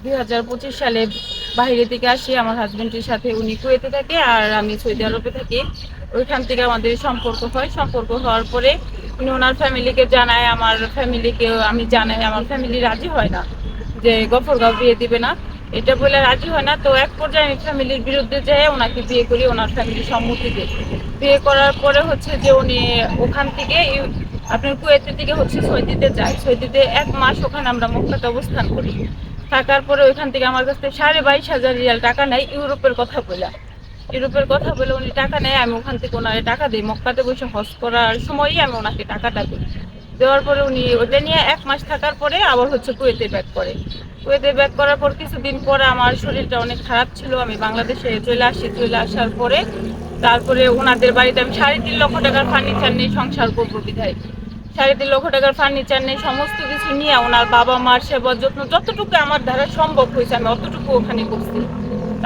2025 সালে বাইরে থেকে আসি আমার হাজবেন্ডের সাথে। উনি কুয়েতে থাকে আর আমি সৌদি আরবে থাকি। ওইখান থেকে আমাদের সম্পর্ক হয়। সম্পর্ক হওয়ার পরে উনি ওনার ফ্যামিলিকে জানায়, আমার ফ্যামিলিকেও আমি জানাই। আমার ফ্যামিলি রাজি হয় না যে গফরগাঁও বিয়ে দিবে না, এটা বলে রাজি হয় না। তো এক পর্যায়ে আমি ফ্যামিলির বিরুদ্ধে যেয়ে ওনাকে বিয়ে করি, ওনার ফ্যামিলির সম্মতিতে। বিয়ে করার পরে হচ্ছে যে উনি ওখান থেকে আপনার কুয়েতের দিকে হচ্ছে সৌদিতে যায়। সৌদিতে 1 মাস ওখানে আমরা মক্কাতে অবস্থান করি। থাকার পরে ওইখান থেকে আমার কাছ থেকে 22,500 রিয়াল টাকা নেয় ইউরোপের কথা বলে। ইউরোপের কথা বলে উনি টাকা নেয়, আমি ওখান থেকে ওনারে টাকা দিই। মক্কাতে বসে হজ করার সময়ই আমি ওনাকে টাকাটা দিই। দেওয়ার পরে উনি ওটা নিয়ে 1 মাস থাকার পরে আবার হচ্ছে কুয়েতে ব্যাক করে। কুয়েতে ব্যাক করার পর কিছুদিন পরে আমার শরীরটা অনেক খারাপ ছিল, আমি বাংলাদেশে চলে আসি। চলে আসার পরে তারপরে ওনাদের বাড়িতে আমি 3.5 লক্ষ টাকার ফার্নিচার নিয়ে সংসার করবো বিধায় 3.5 লক্ষ টাকার ফার্নিচার নিয়ে সমস্ত কিছু নিয়ে ওনার বাবা মার সেবা যত্ন যতটুকু আমার দ্বারা সম্ভব হয়েছে আমি অতটুকু ওখানে করছি।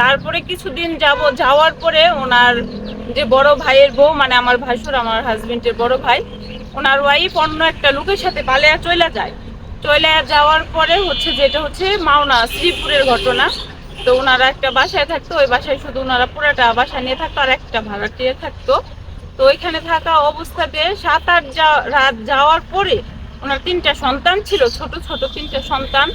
তারপরে কিছুদিন যাওয়ার পরে ওনার যে বড় ভাইয়ের বউ, মানে আমার ভাসুর, আমার হাজবেন্ডের বড় ভাই, ওনার ওয়াইফ অন্য একটা লোকের সাথে পালিয়ে চলে যায়। চলে যাওয়ার পরে হচ্ছে যেটা হচ্ছে মাওনা শ্রীপুরের ঘটনা। তো ওনারা একটা বাসায় থাকতো, ওই বাসায় শুধু ওনারা পুরাটা বাসা নিয়ে থাকতো আর একটা ভাড়াটিয়ে থাকতো। তো ওইখানে থাকা অবস্থাতে 7-8 রাত যাওয়ার পরে ওনার 3টা সন্তান ছিল, ছোট ছোট 3টা সন্তান।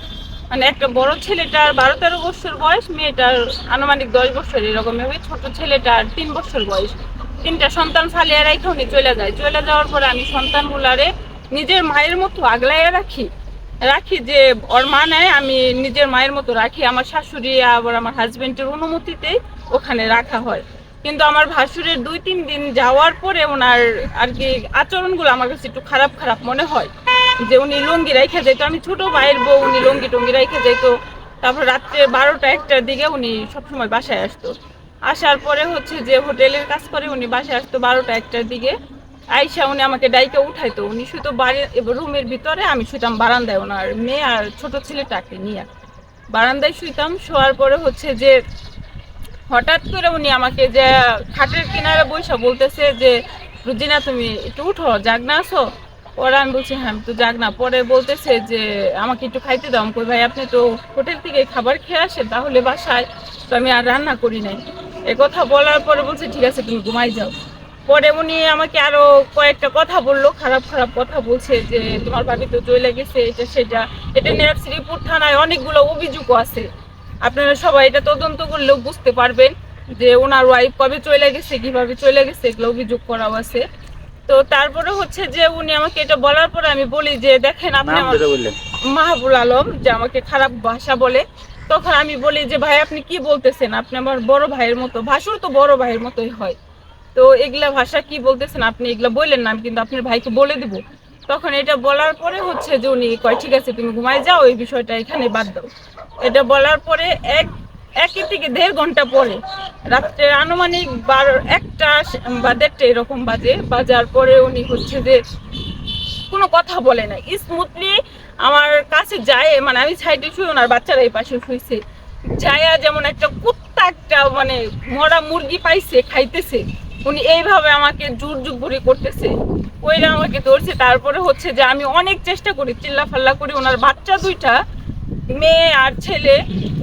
মানে একটা বড় ছেলেটার 12-13 বছর বয়স, মেয়েটার আনুমানিক 10 বছর, এরকম ভাবে। ছোট ছেলেটার 3 বছর বয়স। 3টা সন্তান ফালিয়ে রেখে উনি চলে যায়। চলে যাওয়ার পরে আমি সন্তানগুলারে নিজের মায়ের মতো আগলাইয়া রাখি যে ওর মা নেয়, আমি নিজের মায়ের মতো রাখি। আমার শাশুড়ি আবার আমার হাজবেন্ডের অনুমতিতেই ওখানে রাখা হয়। কিন্তু আমার ভাসুরের 2-3 দিন যাওয়ার পরে ওনার আর কি আচরণগুলো আমার কাছে একটু খারাপ খারাপ মনে হয়। যে উনি লুঙ্গি রাইখা যেত, আমি ছোট ভাইয়ের বউ, উনি লুঙ্গি টুঙ্গি রাইখা যেত। তারপর রাত্রে 12টা-1টার দিকে উনি সবসময় বাসায় আসতো। আসার পরে হচ্ছে যে হোটেলের কাজ করে উনি বাসায় আসতো 12টা-1টার দিকে। আইসা উনি আমাকে ডাইকে উঠাইতো। উনি শুধু বাড়ির রুমের ভিতরে, আমি শুইতাম বারান্দায় ওনার মেয়ে আর ছোট ছেলেটাকে নিয়ে। বারান্দায় শুইতাম। শোয়ার পরে হচ্ছে যে হঠাৎ করে উনি আমাকে যে খাটের কিনারে বসে বলতেছে যে রুজিনা তুমি একটু উঠো, জাগনা আছো? পরে আমি বলছি হ্যাঁ আমি তো জাগনা। পরে বলতেছে যে আমাকে একটু খাইতে দাও। আমি কই ভাই আপনি তো হোটেল থেকে খাবার খেয়ে আসেন তাহলে বাসায়, তো আমি আর রান্না করি নাই। এ কথা বলার পরে বলছে ঠিক আছে তুমি ঘুমাই যাও। পরে উনি আমাকে আরো কয়েকটা কথা বললো, খারাপ খারাপ কথা বলছে যে তোমার ভাবি তো চলে গেছে, এটা সেটা। এটা নিয়ে শ্রীপুর থানায় অনেকগুলো অভিযোগও আছে। আপনারা সবাই এটা তদন্ত করলেও বুঝতে পারবেন যে ওনার ওয়াইফ কবে চলে গেছে, কিভাবে চলে গেছে, এগুলো অভিযোগ করাও আছে। তো তারপরে হচ্ছে যে উনি আমাকে এটা বলার পরে আমি বলি যে দেখেন আপনি আমার, মাহবুল আলম, যে আমাকে খারাপ ভাষা বলে। তখন আমি বলি যে ভাই আপনি কি বলতেছেন, আপনি আমার বড় ভাইয়ের মতো, ভাসুর তো বড় ভাইয়ের মতোই হয়, তো এগুলা ভাষা কি বলতেছেন আপনি, এগুলা বললেন না, আমি কিন্তু আপনার ভাইকে বলে দিব। তখন এটা বলার পরে হচ্ছে যে উনি কয় ঠিক আছে তুমি ঘুমাই যাও, এই বিষয়টা এখানে বাদ দাও। এটা বলার পরে 1 থেকে 1.5 ঘন্টা পরে রাত্রে আনুমানিক 1টা বা 1:30 এরকম বাজার পরে উনি হচ্ছে যে কোনো কথা বলে না, স্মুথলি আমার কাছে যায়। মানে আমি সাইডে শুই, ওনার বাচ্চারা এই পাশে শুইছে, যায়া যেমন একটা কুত্তা একটা মানে মরা মুরগি পাইছে খাইতেছে, উনি এইভাবে আমাকে জোর জুবুরি করতেছে। ওইরা আমাকে ধরছে। তারপরে হচ্ছে যে আমি অনেক চেষ্টা করি, চিল্লা ফাল্লা করি। ওনার বাচ্চা 2টা, মেয়ে আর ছেলে,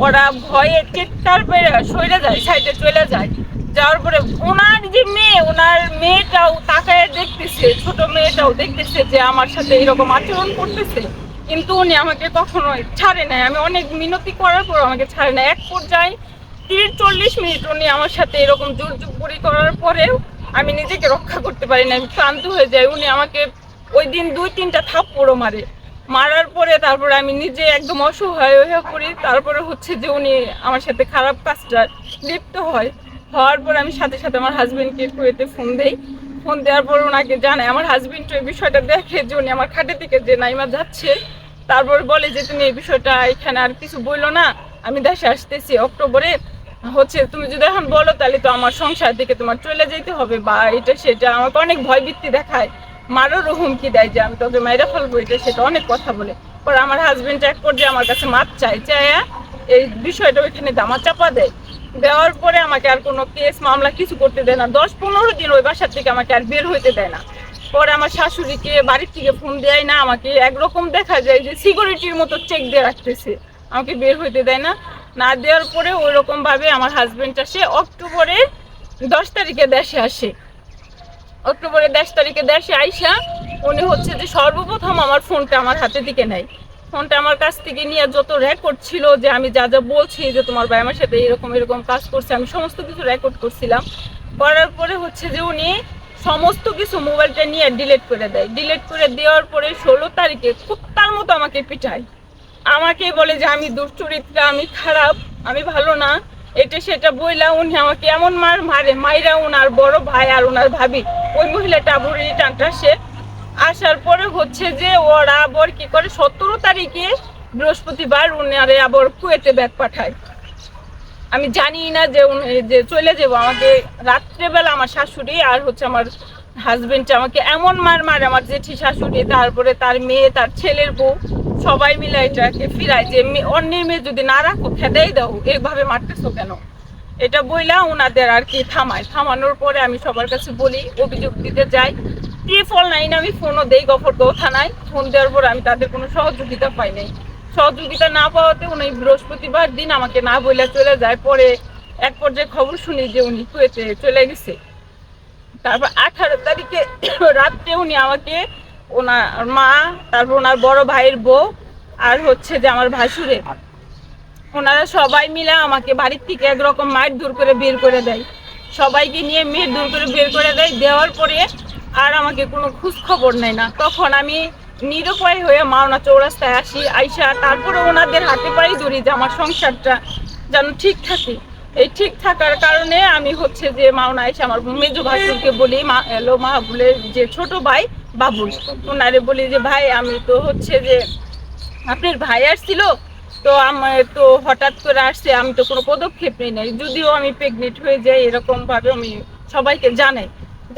ওরা ভয়ে চিৎকার পেরে সরে যায়, সাইডে চলে যায়। যাওয়ার পরে ওনার যে মেয়ে, ওনার মেয়েটাও তাকায় দেখতেছে, ছোট মেয়েটাও দেখতেছে যে আমার সাথে এরকম আচরণ করতেছে। কিন্তু উনি আমাকে কখনো ছাড়ে নাই। আমি অনেক মিনতি করার পর আমাকে ছাড়ে নাই। এক পর্যায়ে 30-40 মিনিট উনি আমার সাথে এরকম জোর জুবুরি করার পরেও আমি নিজেকে রক্ষা করতে পারি না, আমি ক্লান্ত হয়ে যাই। উনি আমাকে ওই দিন 2-3টা থাপ্পড়ও মারার পরে তারপরে আমি নিজে একদম অসহায় হয়ে পড়ি। তারপরে হচ্ছে যে উনি আমার সাথে খারাপ কাজটা লিপ্ত হওয়ার পর আমি সাথে সাথে আমার হাজবেন্ডকে কুয়েতে ফোন দেই। ফোন দেওয়ার পর ওনাকে জানাই। আমার হাজবেন্ড এই বিষয়টা দেখে যে উনি আমার খাটে থেকে যে নাইমা যাচ্ছে, তারপর বলে যে তুমি এই বিষয়টা এখানে আর কিছু বললো না, আমি দেশে আসতেছি অক্টোবরে, হচ্ছে তুমি যদি এখন বলো তাহলে তো আমার সংসার থেকে তোমার চলে যেতে হবে বা এটা সেটা। আমাকে অনেক ভয় ভীতি দেখায়, মারোরও হুমকি দেয় যে আমি তোকে মাইরা ফেলবো, এটা সেটা অনেক কথা বলে। পরে আমার হাজবেন্ড এক পর্যায়ে আমার কাছে মাপ চাইয়া এই বিষয়টা ওইখানে দামা চাপা দেওয়ার পরে আমাকে আর কোনো কেস মামলা কিছু করতে দেয় না। 10-15 দিন ওই বাসার থেকে আমাকে আর বের হইতে দেয় না। পরে আমার শাশুড়িকে বাড়ির থেকে ফোন দেয় না, আমাকে একরকম দেখা যায় যে সিকিউরিটির মতো চেক দিয়ে রাখতেছে। আমাকে বের হইতে দেয় না। না দেওয়ার পরে ওইরকম ভাবে আমার হাজবেন্ড আসে অক্টোবরের 10 তারিখে দেশে আসে। অক্টোবরের 10 তারিখে দেশে আইসা উনি হচ্ছে যে সর্বপ্রথম আমার ফোনটা আমার হাতে দিকে নেয়। ফোনটা আমার কাছ থেকে নিয়ে যত রেকর্ড ছিল যে আমি যা যা বলছি যে তোমার ভাই আমার সাথে এরকম এরকম কাজ করছে, আমি সমস্ত কিছু রেকর্ড করছিলাম। করার পরে হচ্ছে যে উনি সমস্ত কিছু মোবাইলটা নিয়ে ডিলিট করে দেয়। ডিলিট করে দেওয়ার পরে 16 তারিখে কুত্তার মতো আমাকে পিটায়। আমাকে বলে যে আমি দুশ্চরিত্রা, আমি খারাপ, আমি ভালো না, এটা সেটা বইলা উনি আমাকে এমন মারে মাইরা ওনার বড় ভাই আর ওনার ভাবি ওই মহিলাটা বুড়ি টানটা সে আসার পরে হচ্ছে যে ওরা আবার কি করে 17 তারিখে বৃহস্পতিবার উনারে আবার কুয়েতে ব্যাগ পাঠায়। আমি জানি না যে যে চলে যাবো। আমাকে রাত্রেবেলা আমার শাশুড়ি আর হচ্ছে আমার হাজবেন্ড আমাকে এমন মারে, আমার জেঠি শাশুড়ি, তারপরে তার মেয়ে, তার ছেলের বউ, সবাই মিলে এটাকে ফিরায় যে অন্যের মেয়ে যদি না রাখো খেদেই দাও, এইভাবে মারতেছো কেন, এটা বইলা ওনাদের আর কি থামানোর পরে আমি সবার কাছে বলি, অভিযোগ দিতে যাই। 999 আমি ফোনও দেই গফরগাঁও থানায়। ফোন দেওয়ার পর আমি তাদের কোনো সহযোগিতা পাই নাই। সহযোগিতা না পাওয়াতে উনি বৃহস্পতিবার দিন আমাকে না বইলা চলে যায়। পরে এক পর্যায়ে খবর শুনি যে উনি কুয়েতে চলে গেছে। তারপর 18 তারিখে রাত্রে উনি আমাকে ওনার মা, তারপর ওনার বড় ভাইয়ের বউ আর হচ্ছে যে আমার ভাসুরে, ওনারা সবাই মিলে আমাকে বাড়ির থেকে একরকম মারধর করে বের করে দেয়। সবাইকে নিয়ে মারধর করে বের করে দেয়। দেওয়ার পরে আর আমাকে কোনো খোঁজ খবর নেয় না। তখন আমি নিরুপায় হয়ে মাওনা চৌরাস্তায় আসি। আইসা তারপরে ওনাদের হাতে পাই ধরি যে আমার সংসারটা যেন ঠিক থাকে। এই ঠিক থাকার কারণে আমি হচ্ছে যে মাওনা এসে আমার মেজো ভাসুরকে বলি, মাহাবুলের যে ছোট ভাই বাবুল, ওনারে বলি যে ভাই আমি তো হচ্ছে যে আপনার ভাই আসছিল, তো আমার তো হঠাৎ করে আসছে, আমি তো কোনো পদক্ষেপ নিই নাই, যদিও আমি প্রেগনেন্ট হয়ে যাই এরকম ভাবে আমি সবাইকে জানাই।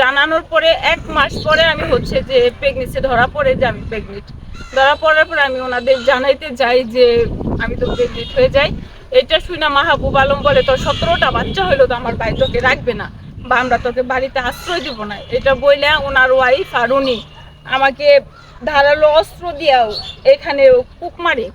জানানোর পরে 1 মাস পরে আমি হচ্ছে যে প্রেগনেন্সি ধরা পড়ে যে আমি প্রেগনেন্ট। ধরা পড়ার পরে আমি ওনাদের জানাইতে যাই যে আমি তো প্রেগনেন্ট হয়ে যাই। এটা শুনে মাহবুব আলম বলে তোর 17টা বাচ্চা হইলো তো আমার ভাই তোকে রাখবে না বা আমরা তোকে বাড়িতে আশ্রয় দিব না। এটা বইলে ওনার ওয়াইফ আর উনি আমাকে ধারালো অস্ত্র দিয়াও এখানে কুক মারে।